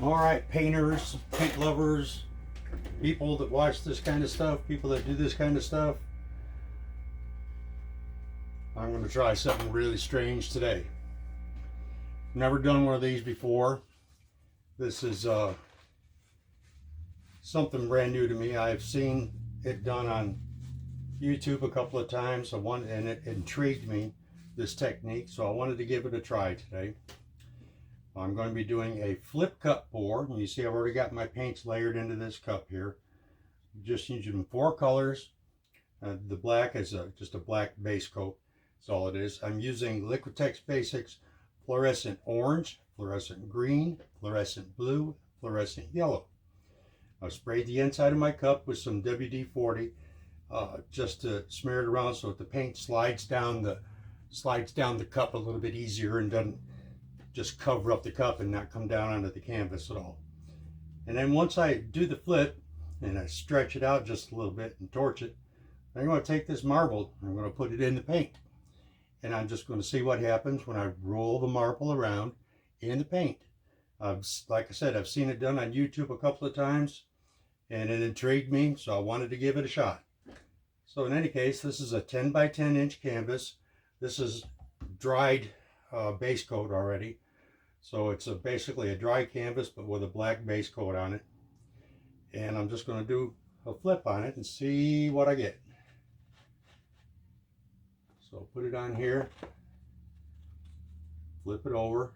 All right, painters, paint lovers, people that watch this kind of stuff, people that do this kind of stuff. I'm going to try something really strange today. Never done one of these before. This is something brand new to me. I've seen it done on YouTube a couple of times, and it intrigued me, this technique, so I wanted to give it a try today. I'm going to be doing a flip cup pour, and you see I've already got my paints layered into this cup here. Just using 4 colors. The black is just a black base coat. That's all it is. I'm using Liquitex Basics fluorescent orange, fluorescent green, fluorescent blue, fluorescent yellow. I've sprayed the inside of my cup with some WD-40 just to smear it around so that the paint slides down the cup a little bit easier and doesn't just cover up the cup and not come down onto the canvas at all. And then once I do the flip and I stretch it out just a little bit and torch it, I'm going to take this marble and I'm going to put it in the paint. And I'm just going to see what happens when I roll the marble around in the paint. Like I said, I've seen it done on YouTube a couple of times and it intrigued me, so I wanted to give it a shot. So in any case, this is a 10 by 10 inch canvas. This is dried base coat already. So it's basically a dry canvas, but with a black base coat on it. And I'm just going to do a flip on it and see what I get. So put it on here, flip it over,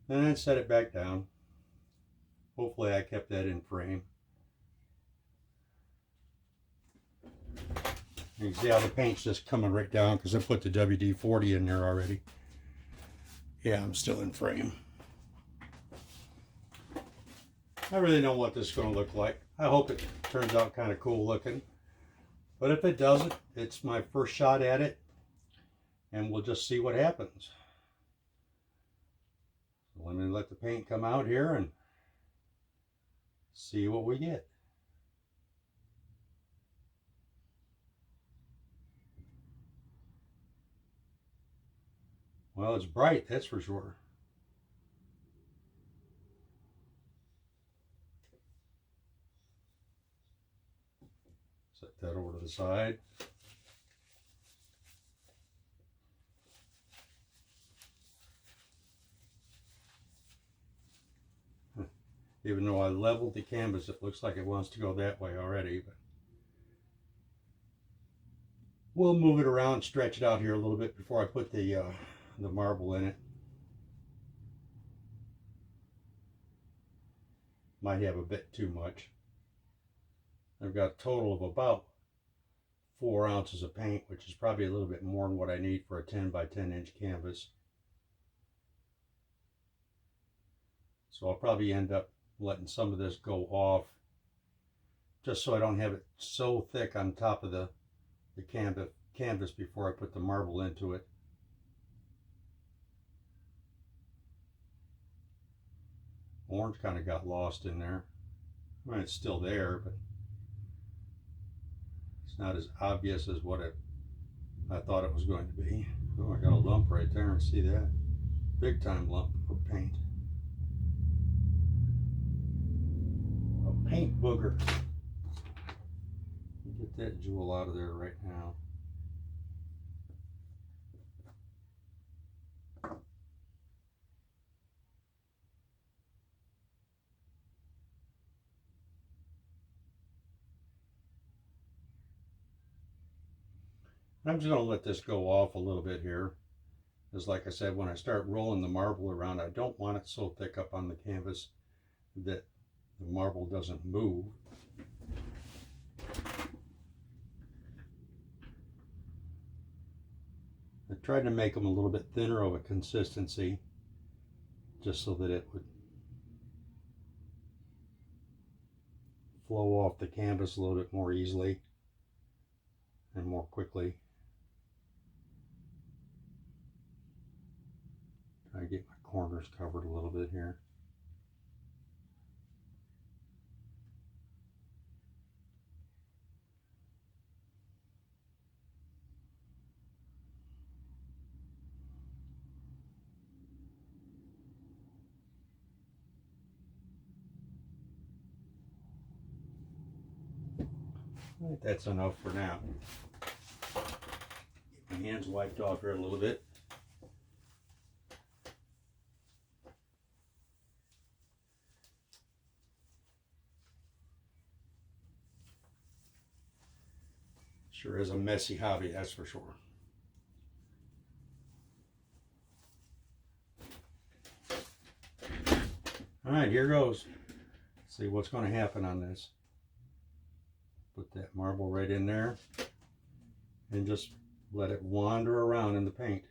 and then set it back down. Hopefully I kept that in frame. You can see how the paint's just coming right down because I put the WD-40 in there already. Yeah, I'm still in frame. I really don't know what this is going to look like. I hope it turns out kind of cool looking. But if it doesn't, it's my first shot at it. And we'll just see what happens. So let me let the paint come out here and see what we get. Well, it's bright, that's for sure. Set that over to the side. Even though I leveled the canvas, it looks like it wants to go that way already. But we'll move it around, stretch it out here a little bit before I put the marble in it. Might have a bit too much. I've got a total of about 4 ounces of paint, which is probably a little bit more than what I need for a 10 by 10 inch canvas. So I'll probably end up letting some of this go off just so I don't have it so thick on top of the canvas before I put the marble into it. Orange kind of got lost in there. I mean, it's still there, but it's not as obvious as what I thought it was going to be. Oh, I got a lump right there, and see that? Big time lump of paint. A paint booger. Get that jewel out of there right now. I'm just going to let this go off a little bit here. Because like I said, when I start rolling the marble around, I don't want it so thick up on the canvas that the marble doesn't move. I tried to make them a little bit thinner of a consistency, just so that it would flow off the canvas a little bit more easily and more quickly. Try to get my corners covered a little bit here. I think that's enough for now. Get my hands wiped off here a little bit. Sure is a messy hobby, that's for sure. All right, here goes. Let's see what's going to happen on this. Put that marble right in there and just let it wander around in the paint.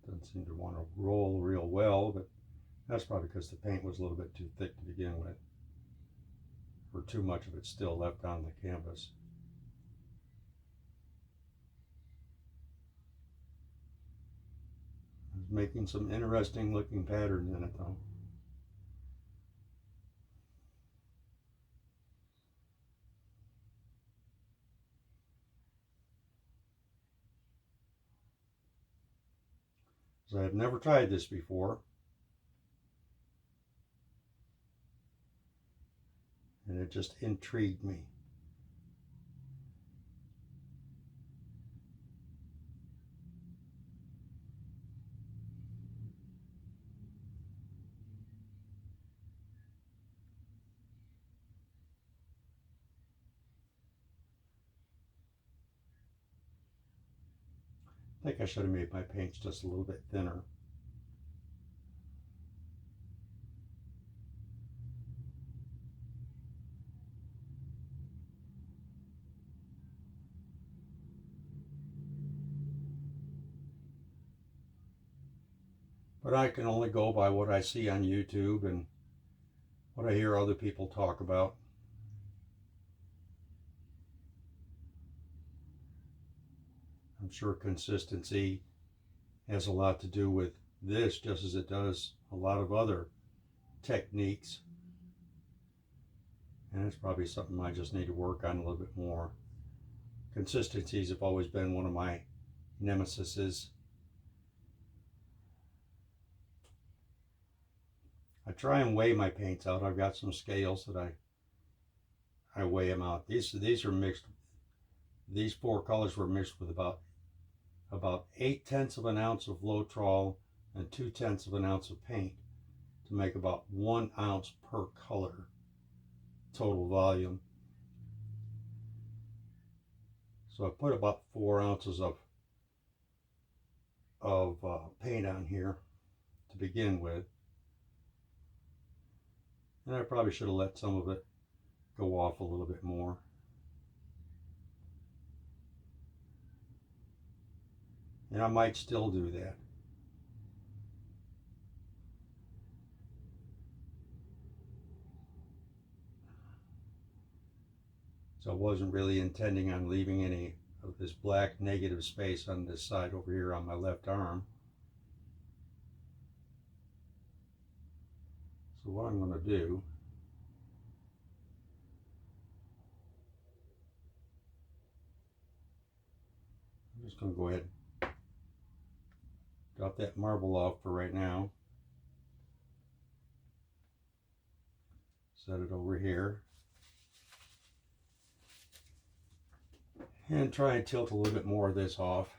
Doesn't seem to want to roll real well, but that's probably because the paint was a little bit too thick to begin with, or too much of it still left on the canvas. It's making some interesting looking patterns in it though. So I've never tried this before, and it just intrigued me. I think I should have made my paints just a little bit thinner. But I can only go by what I see on YouTube and what I hear other people talk about. I'm sure consistency has a lot to do with this, just as it does a lot of other techniques. And it's probably something I just need to work on a little bit more. Consistencies have always been one of my nemesises. I try and weigh my paints out. I've got some scales that I weigh them out. These are mixed. These four colors were mixed with about 8/10 of an ounce of Lotrol and 2/10 of an ounce of paint to make about 1 ounce per color total volume. So I put about 4 ounces of paint on here to begin with, and I probably should have let some of it go off a little bit more. And I might still do that. So I wasn't really intending on leaving any of this black negative space on this side over here on my left arm. So what I'm going to do, I'm just going to go ahead and drop that marble off for right now. Set it over here. And try and tilt a little bit more of this off.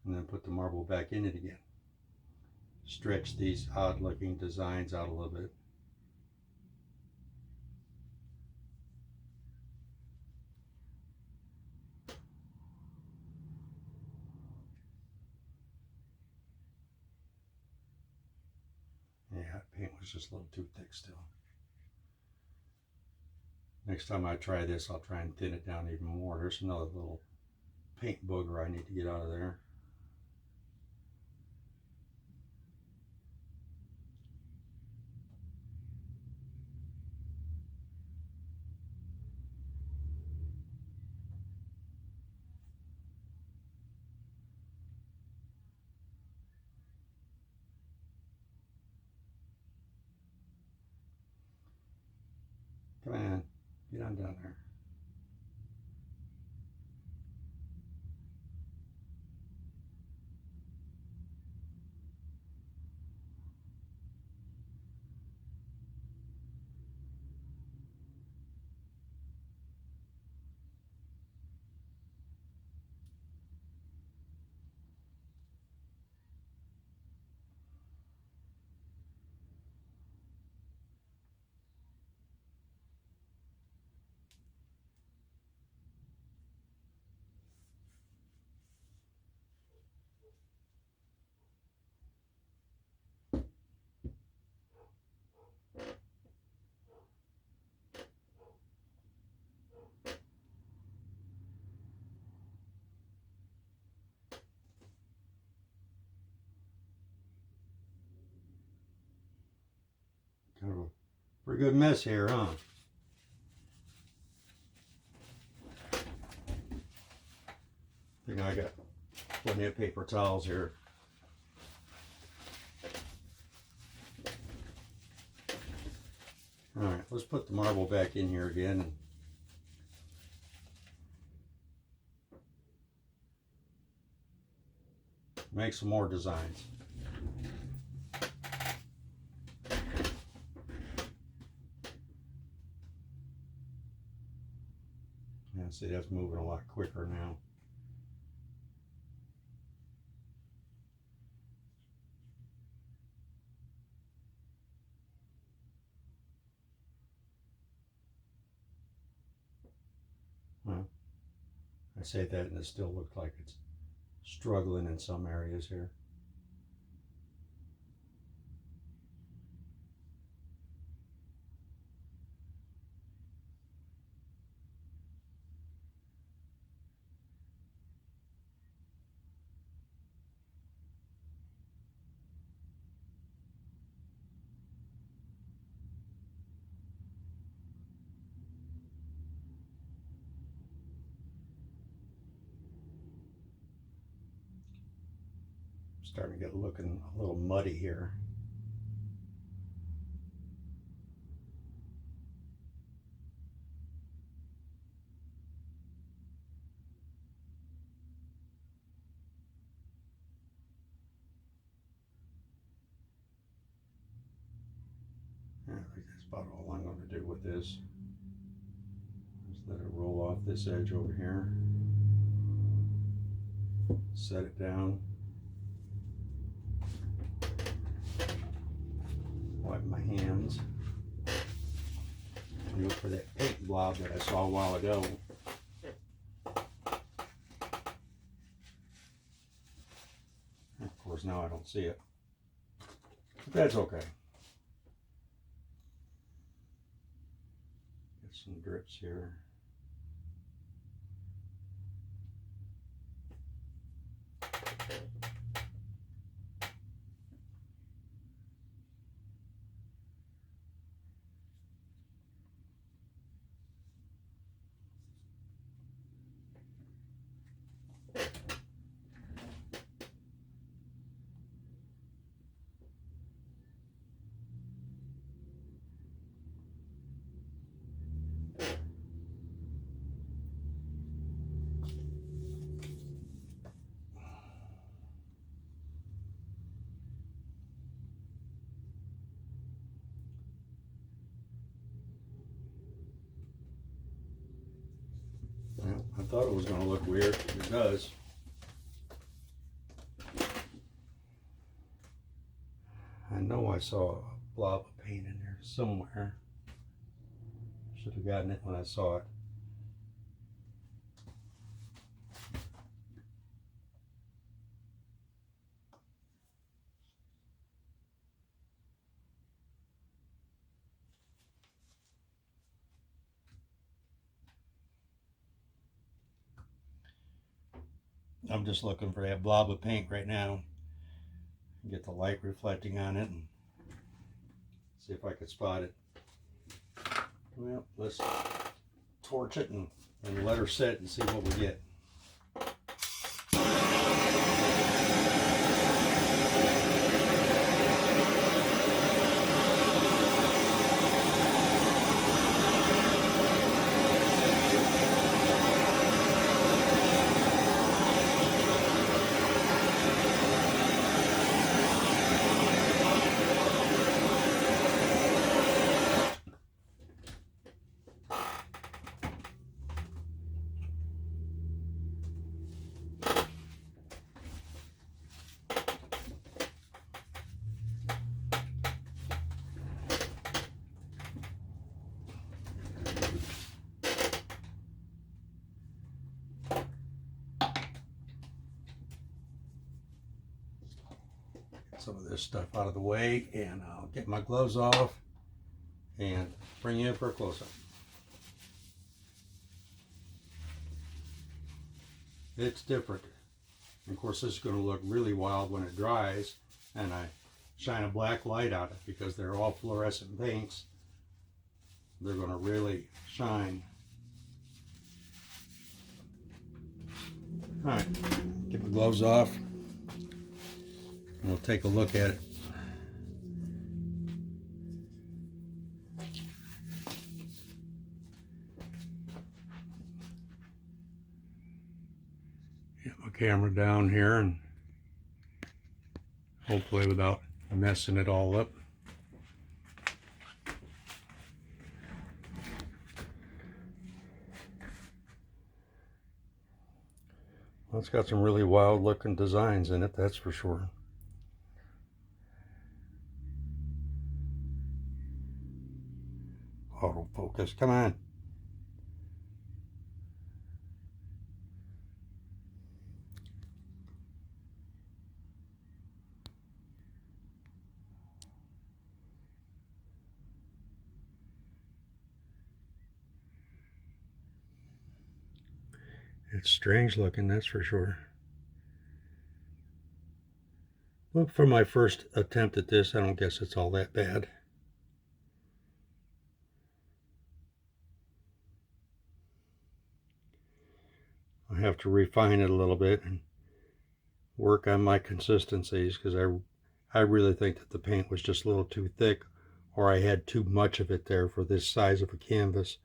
And then put the marble back in it again. Stretch these odd looking designs out a little bit. Yeah, paint was just a little too thick still. Next time I try this, I'll try and thin it down even more. There's another little paint booger I need to get out of there. Come on, get on down there. Kind of a pretty good mess here, huh? I think I got plenty of paper towels here. All right, let's put the marble back in here again. And make some more designs. Yeah, see, that's moving a lot quicker now. Well, I say that and it still looks like it's struggling in some areas here. Starting to get looking a little muddy here. I think that's about all I'm going to do with this. Just let it roll off this edge over here. Set it down. Wipe my hands. Look for that paint blob that I saw a while ago. Of course, now I don't see it. But that's okay. Get some drips here. Well, I thought it was going to look weird. It does. I know I saw a blob of paint in there somewhere. Should have gotten it when I saw it. I'm just looking for that blob of paint right now. Get the light reflecting on it and see if I can spot it. Well, let's torch it and let her sit and see what we get. some of this stuff out of the way, and I'll get my gloves off and bring you in for a close-up. It's different. Of course, this is going to look really wild when it dries, and I shine a black light on it because they're all fluorescent paints. They're going to really shine. All right, get my gloves off, and we'll take a look at it. Get my camera down here, and hopefully without messing it all up. Well, it's got some really wild looking designs in it, that's for sure. Autofocus, come on. It's strange looking, that's for sure. But for my first attempt at this, I don't guess it's all that bad. I have to refine it a little bit and work on my consistencies, because I really think that the paint was just a little too thick, or I had too much of it there for this size of a canvas.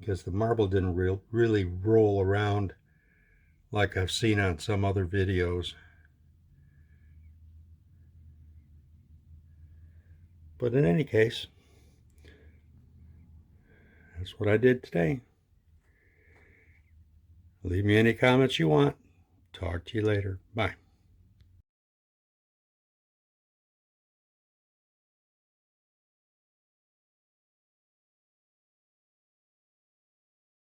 Because the marble didn't really roll around like I've seen on some other videos. But in any case, that's what I did today. Leave me any comments you want. Talk to you later. Bye.